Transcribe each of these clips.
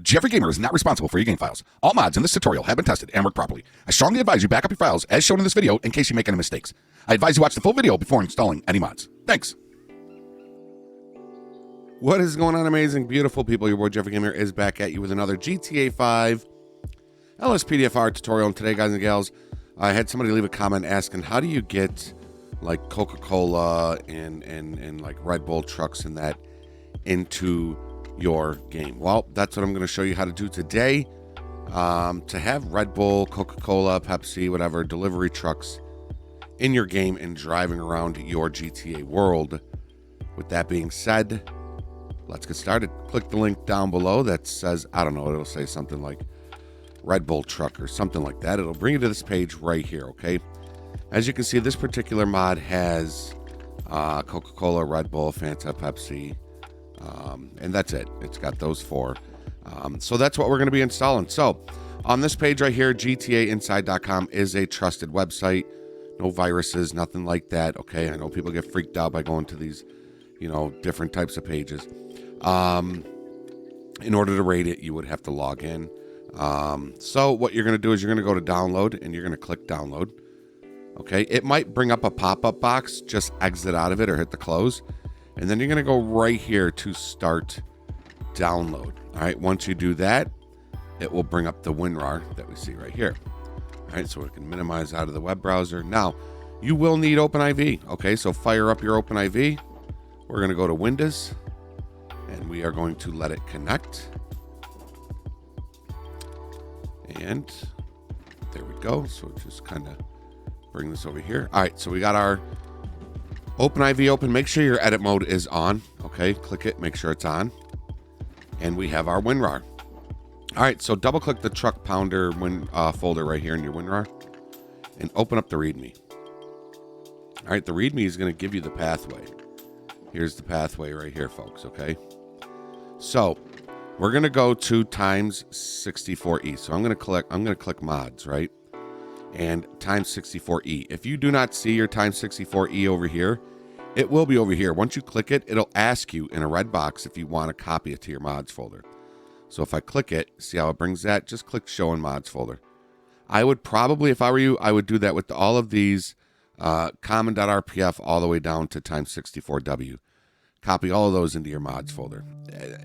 Jeffrey Gamer is not responsible for your game files. All mods in this tutorial have been tested and work properly. I strongly advise you back up your files as shown in this video in case you make any mistakes. I advise you watch the full video before installing any mods. Thanks. What is going on, amazing, beautiful people? Your boy Jeffrey Gamer is back at you with another GTA 5 lspdfr tutorial. And today, guys and gals, I had somebody leave a comment asking, how do you get like Coca-Cola and like Red Bull trucks and that into your game? Well, that's what I'm going to show you how to do today. To have Red Bull, Coca-Cola, Pepsi, whatever, delivery trucks in your game and driving around your GTA world. With that being said, let's get started. Click the link down below that says, I don't know, it'll say something like Red Bull truck or something like that. It'll bring you to this page right here, okay? As you can see, this particular mod has Coca-Cola, Red Bull, Fanta, Pepsi, and that's it. It's got those four. So that's what we're going to be installing. So on this page right here, GTAinside.com is a trusted website. No viruses, nothing like that, okay? I know people get freaked out by going to these, you know, different types of pages. In order to rate it, you would have to log in. So what you're going to do is you're going to go to download and you're going to click download. Okay, it might bring up a pop-up box. Just exit out of it or hit the close. And then you're going to go right here to start download. All right, once you do that, it will bring up the WinRAR that we see right here. All right, so we can minimize out of the web browser. Now, you will need OpenIV. Okay, so fire up your OpenIV. We're going to go to Windows, and we are going to let it connect. And there we go. So just kind of bring this over here. All right, so we got our OpenIV open. Make sure your edit mode is on. Okay, click it, make sure it's on. And we have our WinRAR. All right, so double click the truck pounder folder right here in your WinRAR and open up the README. All right, the README is going to give you the pathway. Here's the pathway right here, folks, okay? So we're going to go to times 64E. So I'm going to click mods, right? And times 64E. If you do not see your times 64E over here, it will be over here. Once you click it, it'll ask you in a red box if you want to copy it to your mods folder. So if I click it, see how it brings that? Just click show in mods folder. I would probably, if I were you, I would do that with all of these common.rpf all the way down to times 64W. Copy all of those into your mods folder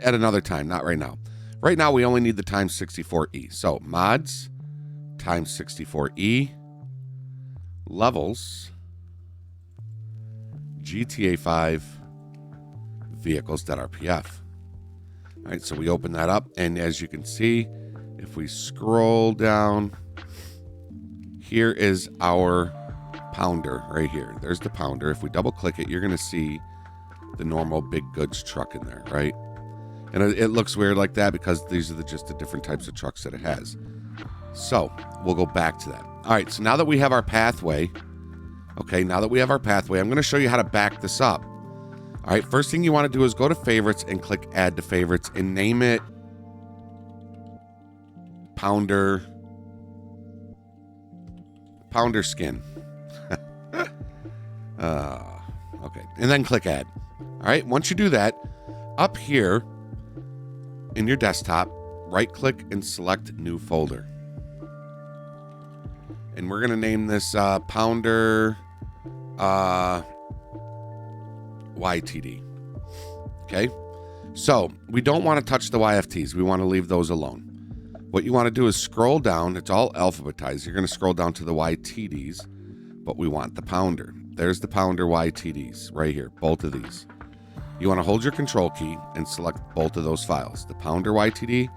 at another time, not right now. Right now, we only need the times 64E. So mods, times 64E, levels, GTA 5, vehicles.rpf. All right, so we open that up, and as you can see, if we scroll down, here is our pounder right here. There's the pounder. If we double click it, you're going to see the normal big goods truck in there, right? And it looks weird like that because these are just the different types of trucks that it has. So we'll go back to that. All right, so now that we have our pathway, okay, now that we have our pathway, I'm going to show you how to back this up. All right, first thing you want to do is go to favorites and click add to favorites and name it Pounder Skin. Okay, and then click add. All right, once you do that, up here in your desktop, right click and select new folder. And we're going to name this Pounder YTD. Okay, so we don't want to touch the YFTs. We want to leave those alone. What you want to do is scroll down. It's all alphabetized. You're going to scroll down to the YTDs, but we want the Pounder. There's the Pounder YTDs right here, both of these. You want to hold your control key and select both of those files, the Pounder YTD,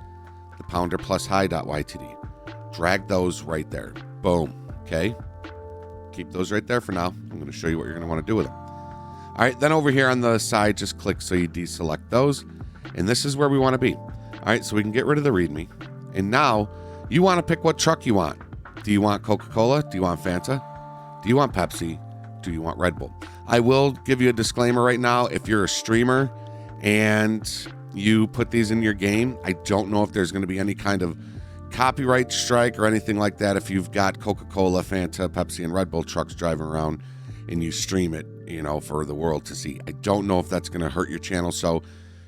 the Pounder plus high.ytd. Drag those right there. Boom. Okay. Keep those right there for now. I'm going to show you what you're going to want to do with them. All right. Then over here on the side, just click so you deselect those. And this is where we want to be. All right. So we can get rid of the README. And now you want to pick what truck you want. Do you want Coca-Cola? Do you want Fanta? Do you want Pepsi? Do you want Red Bull? I will give you a disclaimer right now. If you're a streamer and you put these in your game, I don't know if there's going to be any kind of copyright strike or anything like that if you've got Coca-Cola, Fanta, Pepsi, and Red Bull trucks driving around and you stream it, you know, for the world to see. I don't know if that's going to hurt your channel, so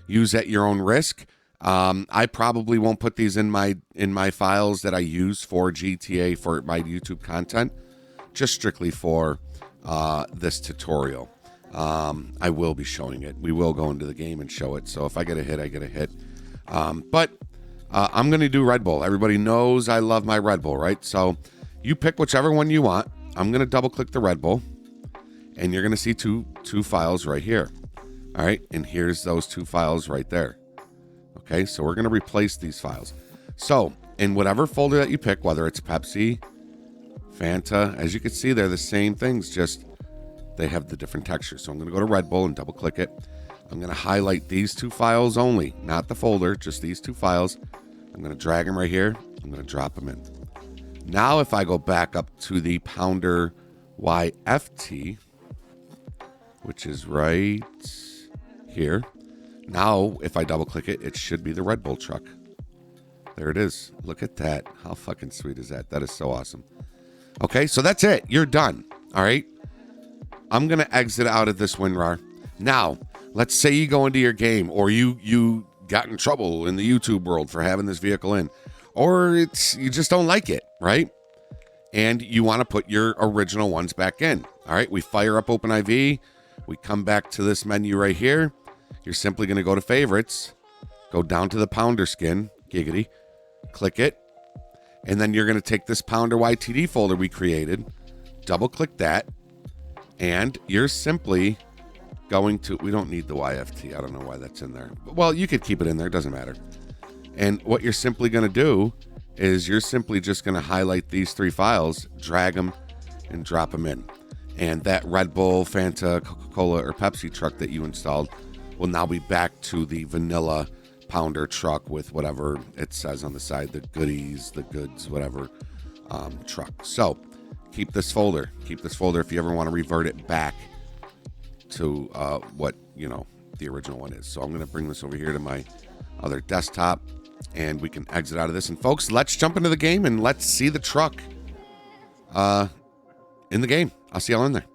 use at your own risk. I probably won't put these in my files that I use for GTA for my YouTube content, just strictly for this tutorial. I will be showing it. We will go into the game and show it. So if I get a hit, I get a hit. But I'm going to do Red Bull. Everybody knows I love my Red Bull, right? So you pick whichever one you want. I'm going to double click the Red Bull, and you're going to see two files right here. All right, and here's those two files right there. Okay, so we're going to replace these files. So in whatever folder that you pick, whether it's Pepsi, Fanta, as you can see, they're the same things, just they have the different textures. So I'm going to go to Red Bull and double click it. I'm going to highlight these two files only, not the folder, just these two files. I'm going to drag them right here. I'm going to drop them in. Now, if I go back up to the Pounder YFT, which is right here. Now, if I double click it, it should be the Red Bull truck. There it is. Look at that. How fucking sweet is that? That is so awesome. Okay, so that's it. You're done. All right. I'm going to exit out of this WinRAR. Now, let's say you go into your game, or you got in trouble in the YouTube world for having this vehicle in, or you just don't like it, right? And you want to put your original ones back in. All right, we fire up OpenIV. We come back to this menu right here. You're simply going to go to favorites, go down to the Pounder skin, giggity, click it, and then you're going to take this Pounder YTD folder we created, double click that, and you're simply going to, we don't need the YFT. I don't know why that's in there. Well, you could keep it in there. It doesn't matter. And what you're simply going to do is you're simply just going to highlight these three files, drag them, and drop them in. And that Red Bull, Fanta, Coca-Cola, or Pepsi truck that you installed will now be back to the vanilla Pounder truck with whatever it says on the side, the goodies, the goods, whatever truck. So keep this folder. Keep this folder if you ever want to revert it back to what, you know, the original one is. So I'm going to bring this over here to my other desktop, and we can exit out of this. And folks, let's jump into the game and let's see the truck in the game. I'll see y'all in there.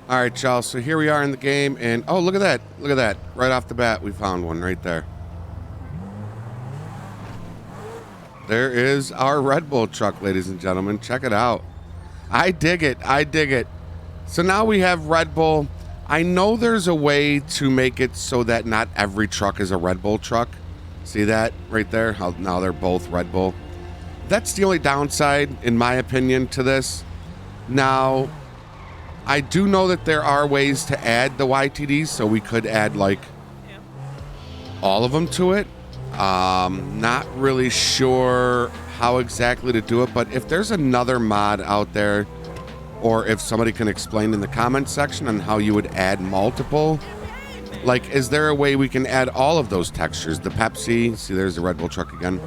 All right, y'all. So here we are in the game, and oh, look at that. Look at that. Right off the bat, we found one right there. There is our Red Bull truck, ladies and gentlemen. Check it out. I dig it. I dig it. So now we have Red Bull. I know there's a way to make it so that not every truck is a Red Bull truck. See that right there? How now they're both Red Bull. That's the only downside, in my opinion, to this. Now, I do know that there are ways to add the YTDs, so we could add like all of them to it. Not really sure how exactly to do it, but if there's another mod out there, or if somebody can explain in the comments section on how you would add multiple, like, is there a way we can add all of those textures? The Pepsi, see there's the Red Bull truck again.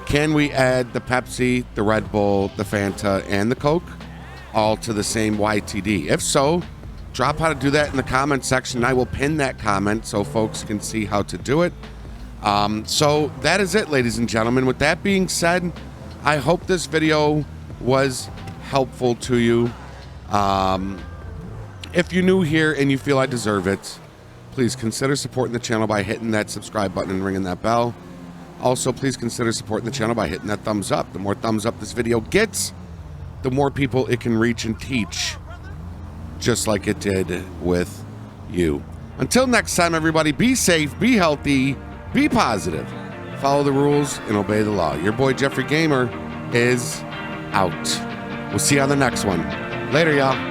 Can we add the Pepsi, the Red Bull, the Fanta, and the Coke all to the same YTD? If so, drop how to do that in the comment section. I will pin that comment so folks can see how to do it. So that is it, ladies and gentlemen. With that being said, I hope this video was helpful to you. If you're new here and you feel I deserve it, please consider supporting the channel by hitting that subscribe button and ringing that bell. Also, please consider supporting the channel by hitting that thumbs up. The more thumbs up this video gets, the more people it can reach and teach, just like it did with you. Until next time, everybody, be safe, be healthy, be positive, follow the rules, and obey the law. Your boy, Jeffrey Gamer, is out. We'll see you on the next one. Later, y'all.